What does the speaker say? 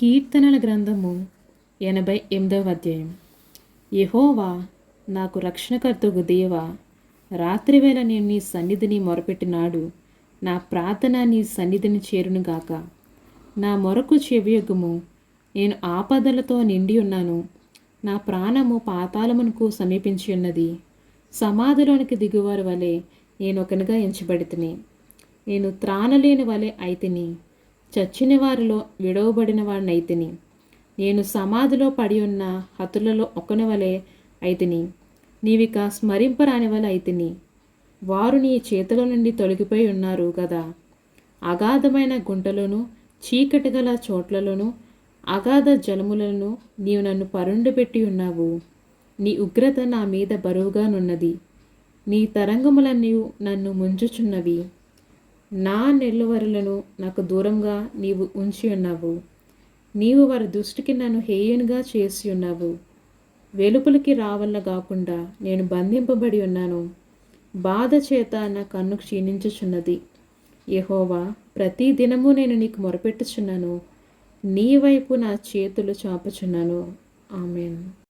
కీర్తనల గ్రంథము 88వ అధ్యాయం. యెహోవా నాకు రక్షణకర్తగు దేవా, రాత్రివేళ నేను నీ సన్నిధిని మొరపెట్టినాడు. నా ప్రార్థన నీ సన్నిధిని చేరునుగాక. నా మొరకు చెవియొగ్గుము. నేను ఆపదలతో నిండి ఉన్నాను. నా ప్రాణము పాతాళమునకు సమీపించి ఉన్నది. సమాధిలోనికి దిగువారి వలె నేనొకనిగా ఎంచబడితిని. నేను త్రాణలేని వలె అయితిని. చచ్చిన వారిలో విడవబడిన వాడినైతిని. నేను సమాధిలో పడి ఉన్న హతులలో ఒకని వలె అయితిని. నీవిక స్మరింపరాని వలె అయితిని. వారు నీ చేతుల నుండి తొలగిపోయి ఉన్నారు గదా. అగాధమైన గుంటలోను చీకటి గల చోట్లలోను అగాధ జలములను నీవు నన్ను పరుండబెట్టి ఉన్నావు. నీ ఉగ్రత నా మీద బరువుగానున్నది. నీ తరంగములన్నీ నన్ను ముంచుచున్నవి. నా నెల్లువరులను నాకు దూరంగా నీవు ఉంచి ఉన్నావు. నీవు వారి దృష్టికి నన్ను హేయునిగా చేసి ఉన్నావు. వెలుపలికి రావల్లగాకుండా నేను బంధింపబడి ఉన్నాను. బాధ చేత నా కన్ను క్షీణించుచున్నది. యెహోవా, ప్రతి దినము నేను నీకు మొరపెట్టుచున్నాను. నీ వైపు నా చేతులు చాపుచున్నాను. ఆమేన్.